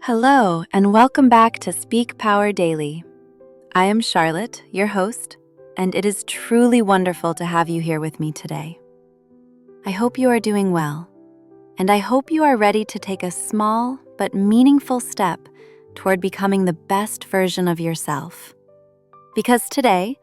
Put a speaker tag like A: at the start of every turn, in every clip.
A: Hello, and welcome back to SpeakPowerDaily. I am Charlotte, your host, and it is truly wonderful to have you here with me today. I hope you are doing well, and I hope you are ready to take a small but meaningful step toward becoming the best version of yourself. Because today,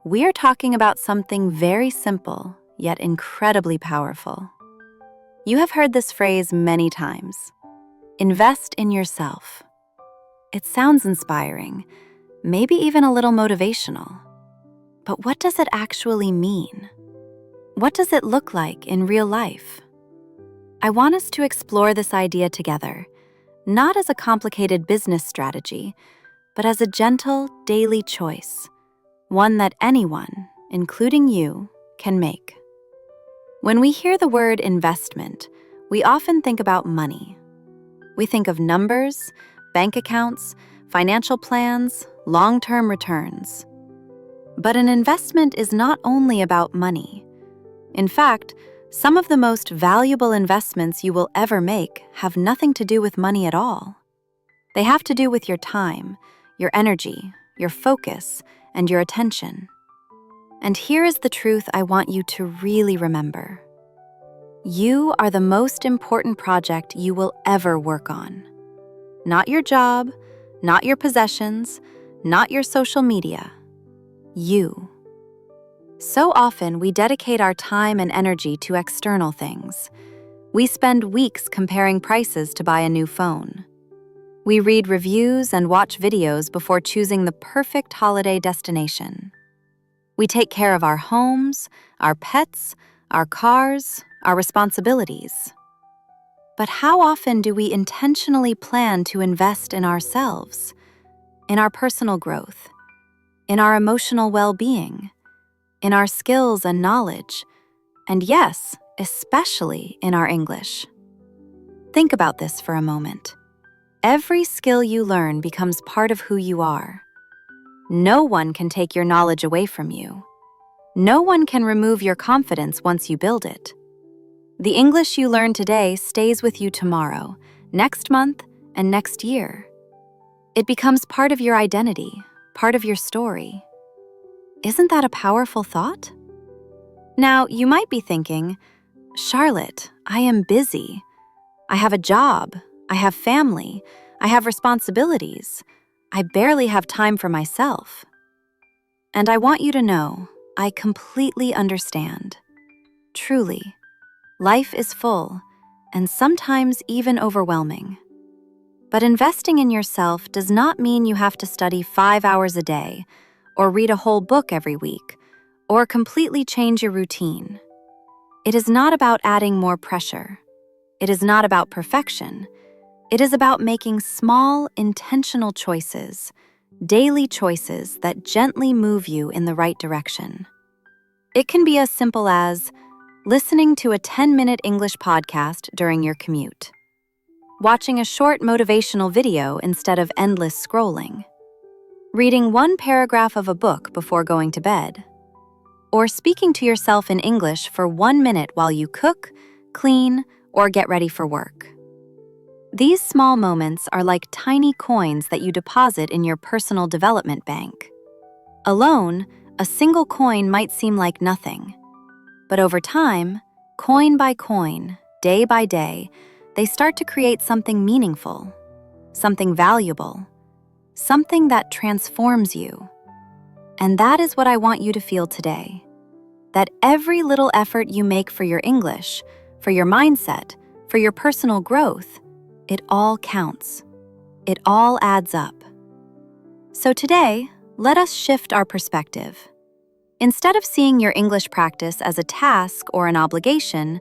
A: we are talking about something very simple, yet incredibly powerful. You have heard this phrase many times. Invest in yourself. It sounds inspiring, maybe even a little motivational. But what does it actually mean? What does it look like in real life? I want us to explore this idea together, not as a complicated business strategy, but as a gentle, daily choice, one that anyone, including you, can make. When we hear the word investment, we often think about money. We think of numbers, bank accounts, financial plans, long-term returns. But an investment is not only about money. In fact, some of the most valuable investments you will ever make have nothing to do with money at all. They have to do with your time, your energy, your focus, and your attention. And here is the truth I want you to really remember. You are the most important project you will ever work on. Not your job, not your possessions, not your social media. You. So often we dedicate our time and energy to external things. We spend weeks comparing prices to buy a new phone. We read reviews and watch videos before choosing the perfect holiday destination. We take care of our homes, our pets, our cars, our responsibilities. But how often do we intentionally plan to invest in ourselves, in our personal growth, in our emotional well-being, in our skills and knowledge, and yes, especially in our English? Think about this for a moment. Every skill you learn becomes part of who you are. No one can take your knowledge away from you. No one can remove your confidence once you build it. The English you learn today stays with you tomorrow, next month, and next year. It becomes part of your identity, part of your story. Isn't that a powerful thought? Now, you might be thinking, Charlotte, I am busy. I have a job, I have family, I have responsibilities. I barely have time for myself. And I want you to know, I completely understand. Truly. Life is full, and sometimes even overwhelming. But investing in yourself does not mean you have to study 5 hours a day, or read a whole book every week, or completely change your routine. It is not about adding more pressure. It is not about perfection. It is about making small, intentional choices, daily choices that gently move you in the right direction. It can be as simple as listening to a 10-minute English podcast during your commute, watching a short motivational video instead of endless scrolling, reading one paragraph of a book before going to bed, or speaking to yourself in English for 1 minute while you cook, clean, or get ready for work. These small moments are like tiny coins that you deposit in your personal development bank. Alone, a single coin might seem like nothing. But over time, coin by coin, day by day, they start to create something meaningful, something valuable, something that transforms you. And that is what I want you to feel today. That every little effort you make for your English, for your mindset, for your personal growth, it all counts. It all adds up. So today, let us shift our perspective. Instead of seeing your English practice as a task or an obligation,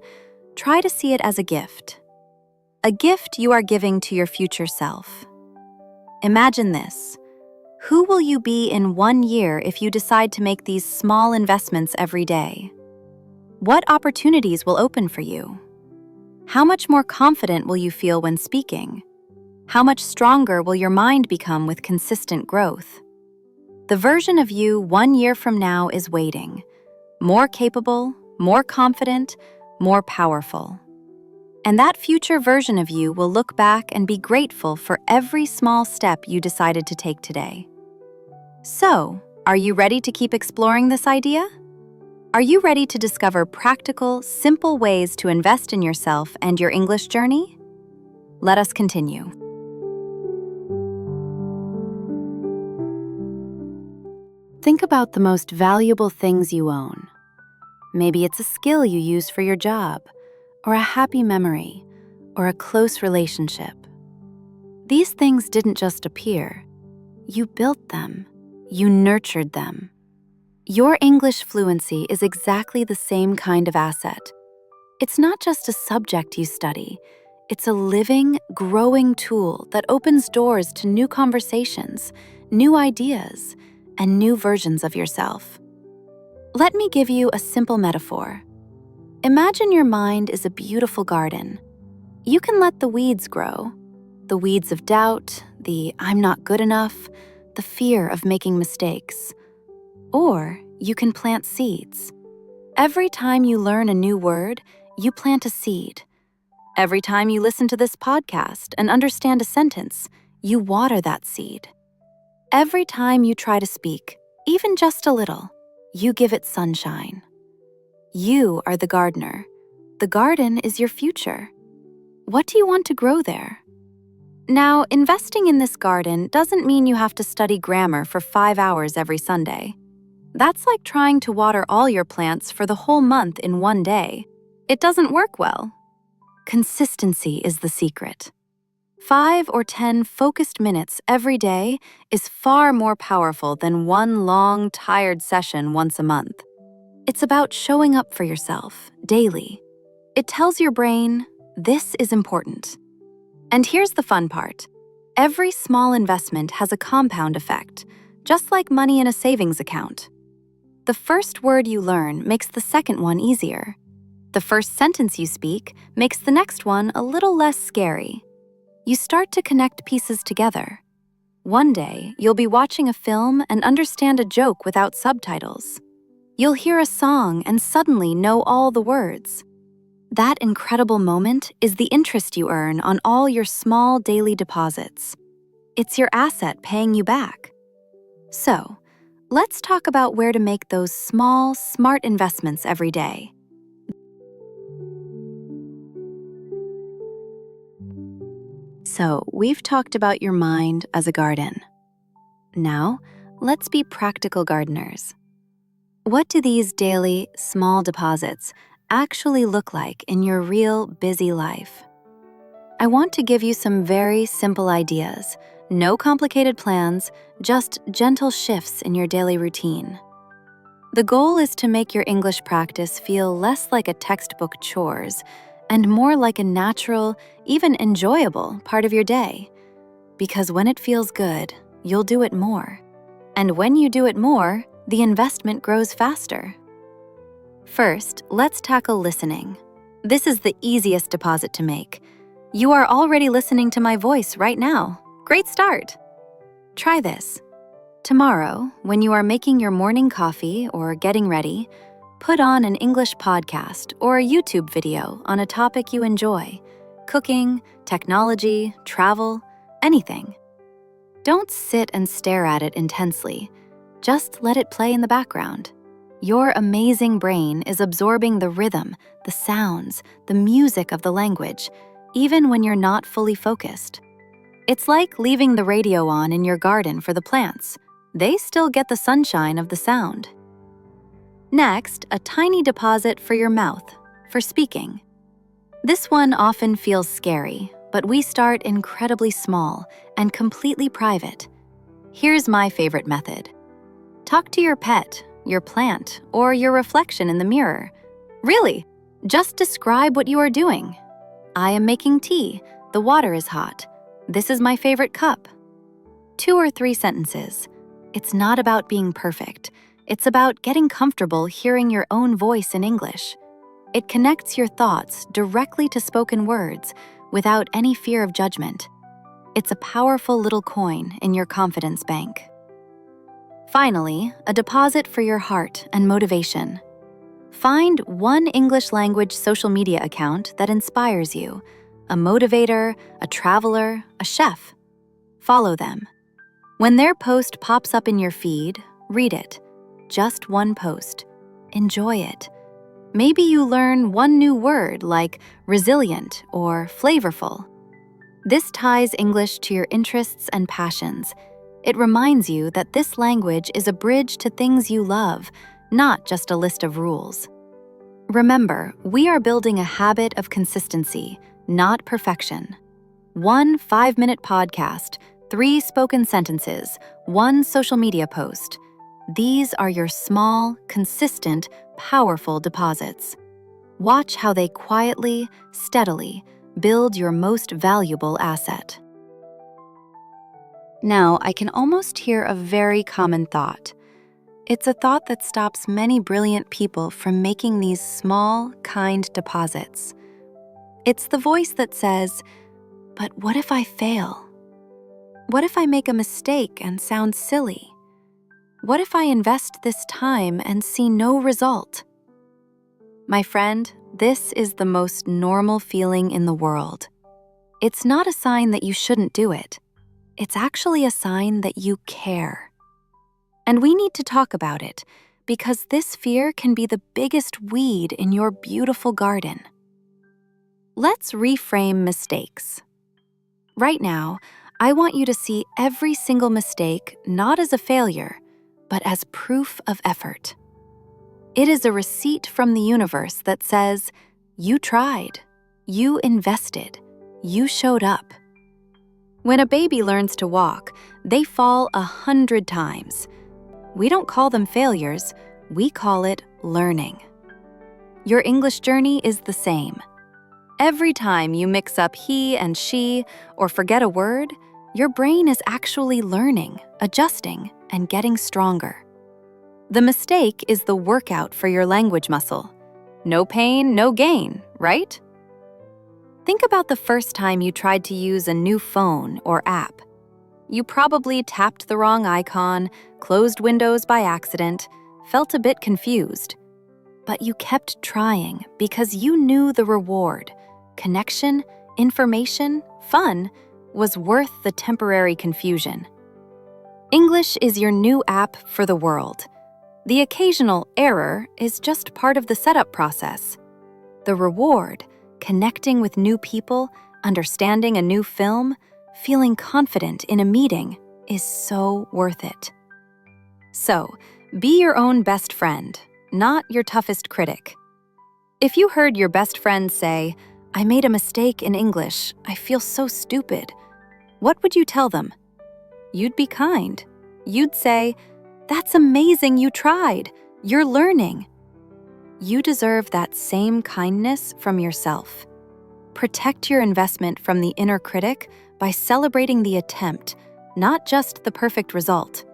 A: try to see it as a gift. A gift you are giving to your future self. Imagine this. Who will you be in 1 year if you decide to make these small investments every day? What opportunities will open for you? How much more confident will you feel when speaking? How much stronger will your mind become with consistent growth? The version of you 1 year from now is waiting, more capable, more confident, more powerful. And that future version of you will look back and be grateful for every small step you decided to take today. So, are you ready to keep exploring this idea? Are you ready to discover practical, simple ways to invest in yourself and your English journey? Let us continue. Think about the most valuable things you own. Maybe it's a skill you use for your job, or a happy memory, or a close relationship. These things didn't just appear. You built them. You nurtured them. Your English fluency is exactly the same kind of asset. It's not just a subject you study. It's a living, growing tool that opens doors to new conversations, new ideas, and new versions of yourself. Let me give you a simple metaphor. Imagine your mind is a beautiful garden. You can let the weeds grow. The weeds of doubt, the I'm not good enough, the fear of making mistakes. Or you can plant seeds. Every time you learn a new word, you plant a seed. Every time you listen to this podcast and understand a sentence, you water that seed. Every time you try to speak, even just a little, you give it sunshine. You are the gardener. The garden is your future. What do you want to grow there? Now, investing in this garden doesn't mean you have to study grammar for 5 hours every Sunday. That's like trying to water all your plants for the whole month in one day. It doesn't work well. Consistency is the secret. 5 or 10 focused minutes every day is far more powerful than one long, tired session once a month. It's about showing up for yourself daily. It tells your brain, this is important. And here's the fun part. Every small investment has a compound effect, just like money in a savings account. The first word you learn makes the second one easier. The first sentence you speak makes the next one a little less scary. You start to connect pieces together. One day, you'll be watching a film and understand a joke without subtitles. You'll hear a song and suddenly know all the words. That incredible moment is the interest you earn on all your small daily deposits. It's your asset paying you back. So, let's talk about where to make those small, smart investments every day. So, we've talked about your mind as a garden. Now, let's be practical gardeners. What do these daily, small deposits actually look like in your real, busy life? I want to give you some very simple ideas. No complicated plans, just gentle shifts in your daily routine. The goal is to make your English practice feel less like a textbook chores and more like a natural, even enjoyable part of your day. Because when it feels good, you'll do it more. And when you do it more, the investment grows faster. First, let's tackle listening. This is the easiest deposit to make. You are already listening to my voice right now. Great start! Try this. Tomorrow, when you are making your morning coffee or getting ready, put on an English podcast or a YouTube video on a topic you enjoy. Cooking, technology, travel, anything. Don't sit and stare at it intensely. Just let it play in the background. Your amazing brain is absorbing the rhythm, the sounds, the music of the language, even when you're not fully focused. It's like leaving the radio on in your garden for the plants. They still get the sunshine of the sound. Next, a tiny deposit for your mouth, for speaking. This one often feels scary, but we start incredibly small and completely private. Here's my favorite method. Talk to your pet, your plant, or your reflection in the mirror. Really, just describe what you are doing. I am making tea. The water is hot. This is my favorite cup. 2 or 3 sentences. It's not about being perfect. It's about getting comfortable hearing your own voice in English. It connects your thoughts directly to spoken words without any fear of judgment. It's a powerful little coin in your confidence bank. Finally, a deposit for your heart and motivation. Find one English language social media account that inspires you, a motivator, a traveler, a chef. Follow them. When their post pops up in your feed, read it. Just one post. Enjoy it. Maybe you learn one new word like resilient or flavorful. This ties English to your interests and passions. It reminds you that this language is a bridge to things you love, not just a list of rules. Remember, we are building a habit of consistency, not perfection. 1 5-minute podcast, 3 spoken sentences, 1 social media post. These are your small, consistent, powerful deposits. Watch how they quietly, steadily build your most valuable asset. Now, I can almost hear a very common thought. It's a thought that stops many brilliant people from making these small, kind deposits. It's the voice that says, "But what if I fail? What if I make a mistake and sound silly? What if I invest this time and see no result?" My friend, this is the most normal feeling in the world. It's not a sign that you shouldn't do it. It's actually a sign that you care. And we need to talk about it because this fear can be the biggest weed in your beautiful garden. Let's reframe mistakes. Right now, I want you to see every single mistake not as a failure, but as proof of effort. It is a receipt from the universe that says, you tried, you invested, you showed up. When a baby learns to walk, they fall 100 times. We don't call them failures, we call it learning. Your English journey is the same. Every time you mix up he and she or forget a word, your brain is actually learning, adjusting, and getting stronger. The mistake is the workout for your language muscle. No pain, no gain, right? Think about the first time you tried to use a new phone or app. You probably tapped the wrong icon, closed Windows by accident, felt a bit confused. But you kept trying because you knew the reward, connection, information, fun, was worth the temporary confusion. English is your new app for the world. The occasional error is just part of the setup process. The reward, connecting with new people, understanding a new film, feeling confident in a meeting, is so worth it. So, be your own best friend, not your toughest critic. If you heard your best friend say, "I made a mistake in English, I feel so stupid," what would you tell them? You'd be kind. You'd say, "That's amazing you tried. You're learning." You deserve that same kindness from yourself. Protect your investment from the inner critic by celebrating the attempt, not just the perfect result.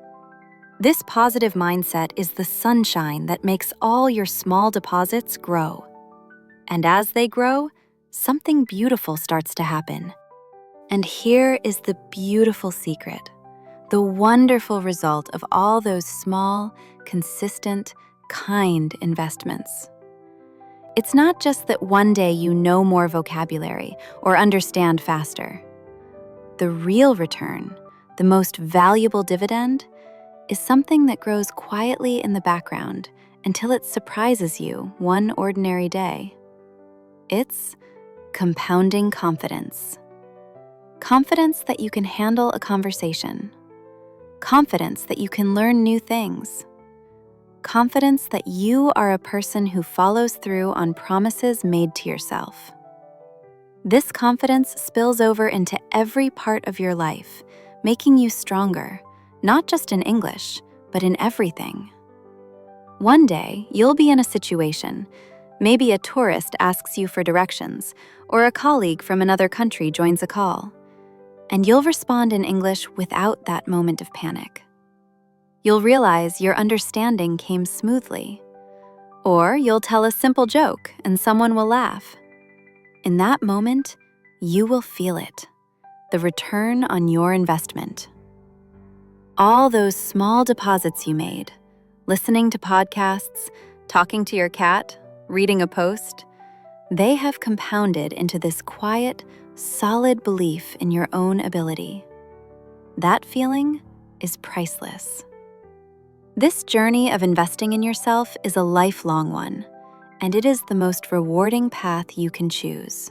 A: This positive mindset is the sunshine that makes all your small deposits grow. And as they grow, something beautiful starts to happen. And here is the beautiful secret. The wonderful result of all those small, consistent, kind investments. It's not just that one day you know more vocabulary or understand faster. The real return, the most valuable dividend, is something that grows quietly in the background until it surprises you one ordinary day. It's compounding confidence. Confidence that you can handle a conversation. Confidence that you can learn new things. Confidence that you are a person who follows through on promises made to yourself. This confidence spills over into every part of your life, making you stronger, not just in English, but in everything. One day, you'll be in a situation. Maybe a tourist asks you for directions, or a colleague from another country joins a call. And you'll respond in English without that moment of panic. You'll realize your understanding came smoothly. Or you'll tell a simple joke and someone will laugh. In that moment, you will feel it, the return on your investment. All those small deposits you made, listening to podcasts, talking to your cat, reading a post, they have compounded into this quiet, solid belief in your own ability. That feeling is priceless. This journey of investing in yourself is a lifelong one, and it is the most rewarding path you can choose.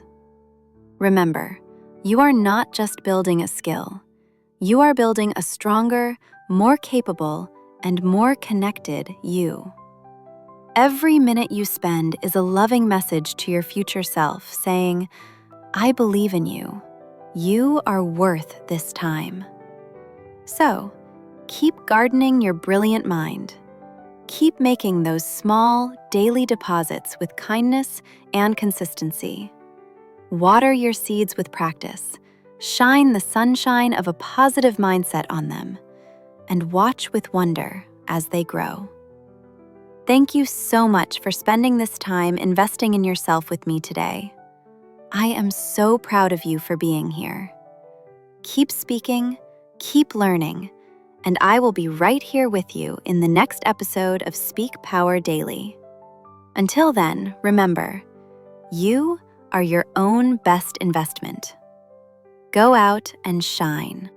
A: Remember, you are not just building a skill. You are building a stronger, more capable, and more connected you. Every minute you spend is a loving message to your future self saying, I believe in you. You are worth this time. So, keep gardening your brilliant mind. Keep making those small, daily deposits with kindness and consistency. Water your seeds with practice. Shine the sunshine of a positive mindset on them, and watch with wonder as they grow. Thank you so much for spending this time investing in yourself with me today. I am so proud of you for being here. Keep speaking, keep learning, and I will be right here with you in the next episode of Speak Power Daily. Until then, remember, you are your own best investment. Go out and shine.